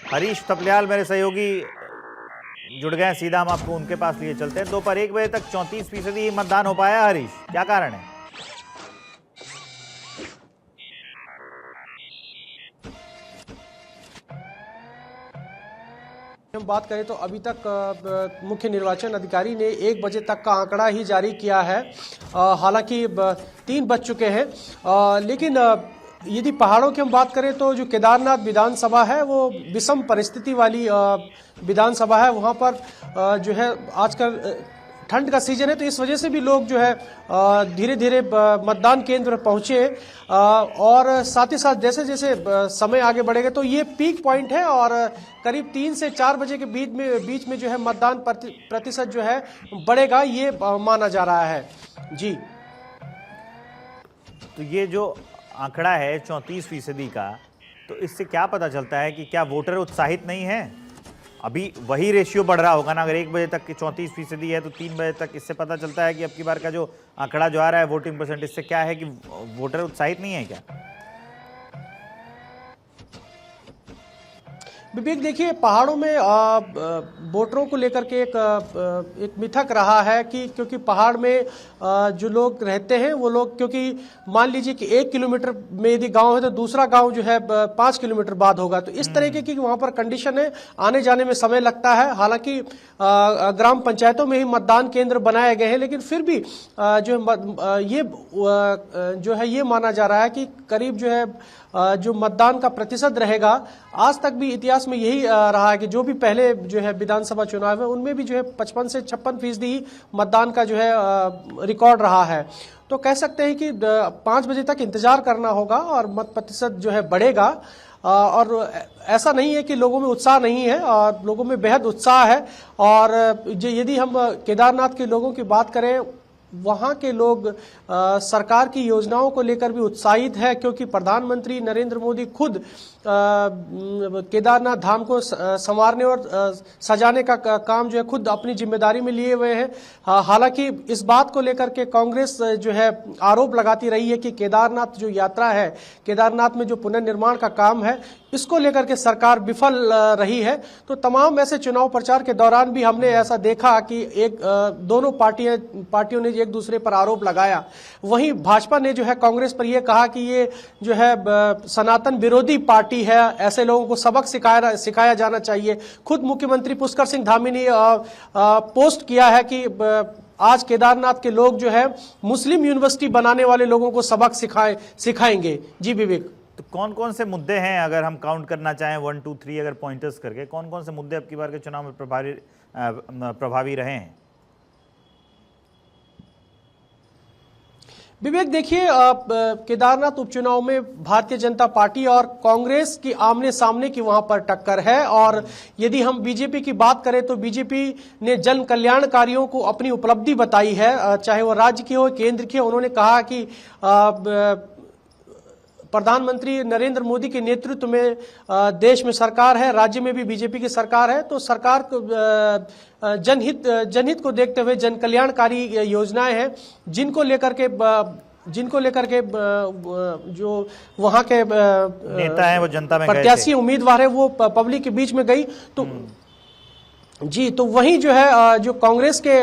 हरीश थपलियाल मेरे सहयोगी जुड़ गए हैं, सीधा हम आपको उनके पास लिए चलते हैं। दोपहर 1 बजे तक 34% ही मतदान हो पाया। हरीश, क्या कारण है? हम बात करें तो अभी तक मुख्य निर्वाचन अधिकारी ने 1 बजे तक का आंकड़ा ही जारी किया है। हालांकि 3 बज चुके हैं, लेकिन यदि पहाड़ों की हम बात करें तो जो केदारनाथ विधानसभा है वो विषम परिस्थिति वाली विधानसभा है। वहां पर जो है आजकल ठंड का सीजन है, तो इस वजह से भी लोग जो है धीरे धीरे मतदान केंद्र पर पहुंचे, और साथ ही साथ जैसे जैसे समय आगे बढ़ेगा तो ये पीक पॉइंट है, और करीब 3 से 4 बजे के बीच में जो है मतदान प्रतिशत जो है बढ़ेगा, ये माना जा रहा है। जी, तो ये जो आंकड़ा है 34% का, तो इससे क्या पता चलता है कि क्या वोटर उत्साहित नहीं है? अभी वही रेशियो बढ़ रहा होगा ना। अगर 1 बजे तक की 34% है तो 3 बजे तक इससे पता चलता है कि अब की बार का जो आंकड़ा जो आ रहा है वोटिंग परसेंट, इससे क्या है कि वोटर उत्साहित नहीं है क्या? विवेक, देखिए पहाड़ों में वोटरों को लेकर के एक मिथक रहा है कि क्योंकि पहाड़ में जो लोग रहते हैं वो लोग, क्योंकि मान लीजिए कि 1 किलोमीटर में यदि गांव है तो दूसरा गांव जो है 5 किलोमीटर बाद होगा, तो इस तरीके की वहां पर कंडीशन है, आने जाने में समय लगता है। हालांकि ग्राम पंचायतों में ही मतदान केंद्र बनाए गए हैं, लेकिन फिर भी जो है ये माना जा रहा है कि करीब जो है जो मतदान का प्रतिशत रहेगा, आज तक भी इतिहास में यही रहा है कि जो भी पहले जो है विधानसभा चुनाव है उनमें भी जो है 55 से 56% ही मतदान का जो है रिकॉर्ड रहा है। तो कह सकते हैं कि 5 बजे तक इंतजार करना होगा और मत प्रतिशत जो है बढ़ेगा। और ऐसा नहीं है कि लोगों में उत्साह नहीं है, और लोगों में बेहद उत्साह है। और यदि हम केदारनाथ के लोगों की बात करें, वहां के लोग सरकार की योजनाओं को लेकर भी उत्साहित है, क्योंकि प्रधानमंत्री नरेंद्र मोदी खुद केदारनाथ धाम को संवारने और सजाने का काम जो है खुद अपनी जिम्मेदारी में लिए हुए हैं। हालांकि इस बात को लेकर के कांग्रेस जो है आरोप लगाती रही है कि केदारनाथ जो यात्रा है, केदारनाथ में जो पुनर्निर्माण का काम है, इसको लेकर के सरकार विफल रही है। तो तमाम ऐसे चुनाव प्रचार के दौरान भी हमने ऐसा देखा कि दोनों पार्टियों ने एक दूसरे पर आरोप लगाया। वहीं भाजपा ने जो है कांग्रेस पर यह कहा कि ये जो है सनातन विरोधी पार्टी है, ऐसे लोगों को सबक सिखाया जाना चाहिए। खुद मुख्यमंत्री पुष्कर सिंह धामी ने पोस्ट किया है कि आज केदारनाथ के लोग जो है मुस्लिम यूनिवर्सिटी बनाने वाले लोगों को सबक सिखाएंगे। जी विवेक, तो कौन कौन से मुद्दे हैं, अगर हम काउंट करना चाहें 1 2 3 अगर पॉइंटर्स करके, कौन कौन से मुद्दे अब की बार के चुनाव में प्रभावी रहे हैं? विवेक, देखिए केदारनाथ उपचुनाव में भारतीय जनता पार्टी और कांग्रेस की आमने सामने की वहां पर टक्कर है। और यदि हम बीजेपी की बात करें तो बीजेपी ने जन कल्याणकारियों को अपनी उपलब्धि बताई है, चाहे वो राज्य की हो केंद्र की हो। उन्होंने कहा कि प्रधानमंत्री नरेंद्र मोदी के नेतृत्व में देश में सरकार है, राज्य में भी बीजेपी की सरकार है, तो सरकार को जनहित को देखते हुए जन कल्याणकारी योजनाएं हैं, जिनको लेकर के जो वहां के नेता हैं वो जनता में प्रत्याशी उम्मीदवार है वो पब्लिक के बीच में गई। तो जी, तो वहीं जो है जो कांग्रेस के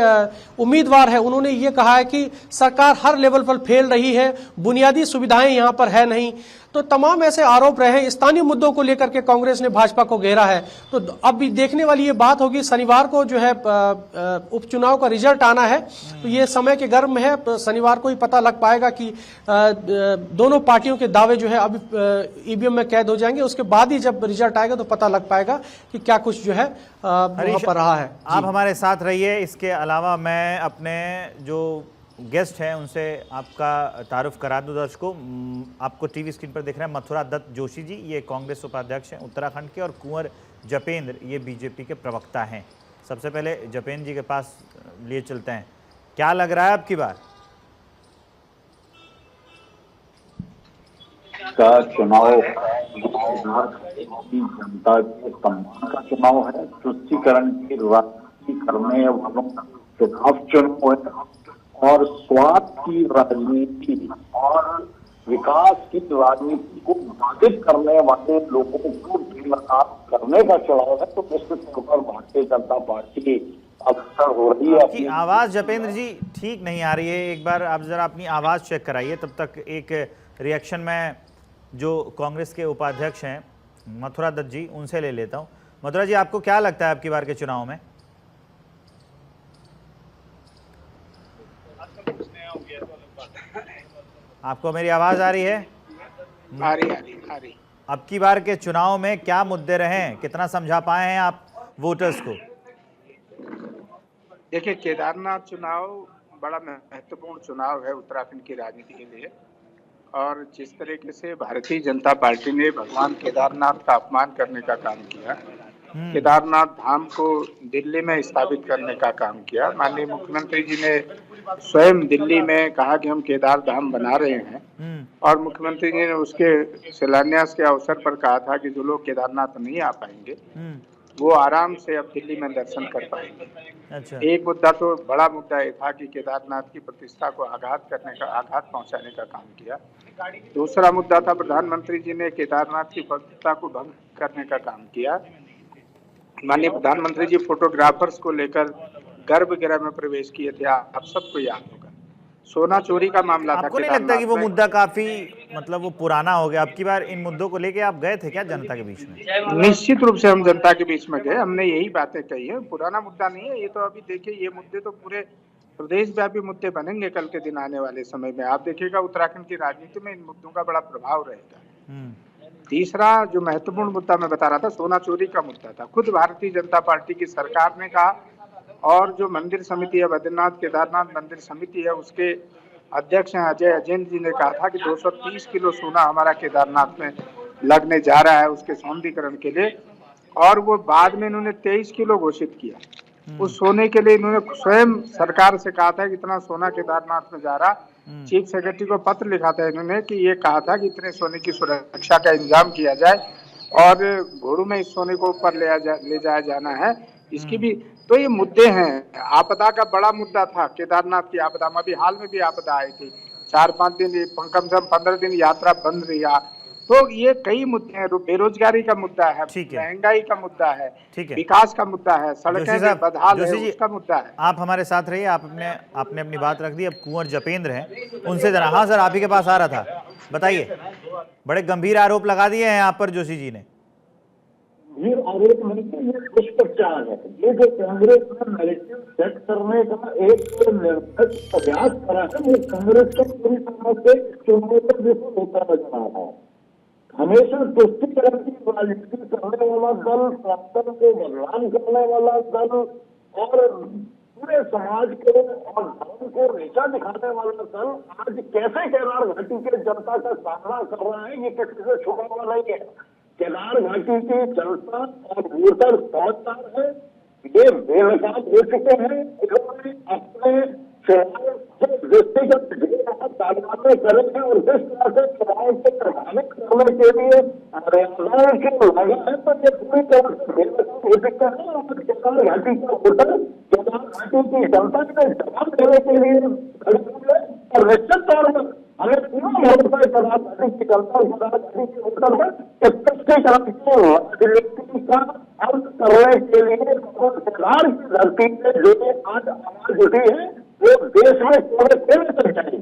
उम्मीदवार है उन्होंने ये कहा है कि सरकार हर लेवल पर फेल रही है, बुनियादी सुविधाएं यहां पर है नहीं। तो तमाम ऐसे आरोप रहे। स्थानीय मुद्दों को लेकर के कांग्रेस ने भाजपा को घेरा है। तो अब भी देखने वाली ये बात होगी, शनिवार को जो है उपचुनाव का रिजल्ट आना है, तो ये समय के गर्भ में है। तो शनिवार को ही पता लग पाएगा कि दोनों पार्टियों के दावे जो है अभी ईवीएम में कैद हो जाएंगे। उसके बाद ही जब रिजल्ट आएगा तो पता लग पाएगा कि क्या कुछ जो है वहां पर रहा है। आप हमारे साथ रहिए। इसके अलावा मैं अपने जो गेस्ट हैं उनसे आपका तारुफ करा दूं दर्शकों। आपको टीवी स्क्रीन पर दिख रहे हैं मथुरा दत्त जोशी जी, ये कांग्रेस उपाध्यक्ष हैं उत्तराखंड के, और कुंवर जपेंद्र ये बीजेपी के प्रवक्ता हैं। सबसे पहले जपेंद्र जी के पास लिए चलते हैं। क्या लग रहा है अब की बार का चुनाव? जनता के सम्मान का चुनाव है, तुष्टीकरण की राजनीति करने वालों का चुनाव है, और स्वार्थ की राजनीति और विकास की राजनीति को बाधित करने वाले लोगों को लगाव करने का चुनाव है, तो निश्चित तौर पर भारतीय जनता पार्टी अग्रसर हो रही है। आपकी आवाज़ जपेंद्र जी ठीक नहीं आ रही है, एक बार आप ज़रा अपनी आवाज़ चेक कराइए। तब तक एक रिएक्शन मैं जो कांग्रेस के उपाध्यक्ष हैं मथुरा दत्त जी, उनसे ले लेता हूं। मथुरा जी, आपको क्या लगता है आपकी बार के चुनाव में? आपको मेरी आवाज़ आ रही है? आ रही। अब की बार के चुनाव में क्या मुद्दे रहे हैं, कितना समझा पाए हैं आप वोटर्स को? देखिए, केदारनाथ चुनाव बड़ा महत्वपूर्ण चुनाव है उत्तराखंड की राजनीति के लिए, और जिस तरीके से भारतीय जनता पार्टी ने भगवान केदारनाथ का अपमान करने का काम किया, केदारनाथ धाम को दिल्ली में स्थापित करने का काम किया। माननीय मुख्यमंत्री जी ने स्वयं दिल्ली में कहा कि हम केदार धाम बना रहे हैं, और मुख्यमंत्री जी ने उसके शिलान्यास के अवसर पर कहा था कि जो लोग केदारनाथ नहीं आ पाएंगे वो आराम से अब दिल्ली में दर्शन कर पाएंगे। अच्छा। एक मुद्दा तो बड़ा मुद्दा ये था कि केदारनाथ की प्रतिष्ठा को आघात पहुंचाने का काम किया। दूसरा मुद्दा था, प्रधानमंत्री जी ने केदारनाथ की पवित्रता को भंग करने का काम किया। माननीय प्रधानमंत्री जी फोटोग्राफर्स को लेकर गर्भगृह में प्रवेश किए थे, आप सबको याद होगा। सोना चोरी का मामला था। आपको नहीं लगता कि वो मुद्दा काफी मतलब वो पुराना हो गया? अब की बार इन मुद्दों को लेके आप गए थे क्या जनता के बीच में? निश्चित रूप से हम जनता के बीच में गए, हमने यही बातें कही है। पुराना मुद्दा नहीं है ये तो। अभी देखिए, ये मुद्दे तो पूरे प्रदेश व्यापी मुद्दे बनेंगे कल के दिन आने वाले समय में। आप देखिएगा उत्तराखंड की राजनीति में इन मुद्दों का बड़ा प्रभाव रहेगा। तीसरा जो महत्वपूर्ण मुद्दा मैं बता रहा था, सोना चोरी का मुद्दा था। खुद भारतीय जनता पार्टी की सरकार ने कहा, और जो मंदिर समिति है, बद्रीनाथ केदारनाथ मंदिर समिति है, उसके अध्यक्ष हैं अजय अजेंद्र जी ने कहा था कि 230 किलो सोना हमारा केदारनाथ में लगने जा रहा है उसके सौंदर्यीकरण के लिए, और वो बाद में इन्होंने 23 किलो घोषित किया। उस सोने के लिए इन्होंने स्वयं सरकार से कहा था कि इतना सोना केदारनाथ में जा रहा। चीफ सेक्रेटरी को पत्र लिखा था इन्होंने कि ये कहा था कि इतने सोने की सुरक्षा का इंतजाम किया जाए, और घोड़ों में इस सोने को ऊपर ले जाया जाना है। इसकी भी तो ये मुद्दे हैं। आपदा का बड़ा मुद्दा था, केदारनाथ की आपदा में अभी हाल में भी आपदा आई थी। 4-5 दिन, कम से कम 15 दिन यात्रा बंद रही। तो ये कई मुद्दे हैं। बेरोजगारी का मुद्दा है, महंगाई का मुद्दा है, विकास का मुद्दा है, सड़कें बदहाल है, उसका मुद्दा है। आप हमारे साथ रहिए, आपने अपनी बात रख दी। अब कुंवर जपेंद्र हैं, उनसे जरा। हाँ सर, आप ही के पास आ रहा था, बताइए। बड़े गंभीर आरोप लगा दिए हैं आप पर जोशी जी ने। ये आरोप नहीं कि ये दुष्प्रचार है। ये जो कांग्रेस ने नैरेटिव सेट करने का एक निर्भर प्रयास करा है, वो कांग्रेस का पूरी तरह से चुनाव पर विफल होता नजर आ रहा है। हमेशा तुष्टिकरण की राजनीति करने वाला दल, शासन को बदनाम करने वाला दल, और पूरे समाज को और धर्म को नीचा दिखाने वाला दल आज कैसे केदार घाटी के जनता का सामना कर रहा है, ये किसी से छुपा हुआ नहीं है। केदार घाटी की जनता और वोटर समझदार है, ये बेनकाब हो चुके हैं। इन्होंने अपने चुनाव व्यक्तिगत कारनामे करे हैं, और जिस तरह से चुनाव को प्रभावित करने के लिए मर्यादाओं की लगा है, तो ये पूरी तरह से बेनकाब हो चुका है। और केदार घाटी का वोटर, केदार घाटी की जनता के जवाब देने के लिए खड़े हुए, और निश्चित तौर पर हमें पूरा भरोसा है केदार घाटी की जनता, केदार घाटी के वोटर में स्पष्टीकरण की राजनीति का अंत करने के लिए केदार की धरती पे जो आज आवाज उठी है, वो देश में पूरे तक जाएगी।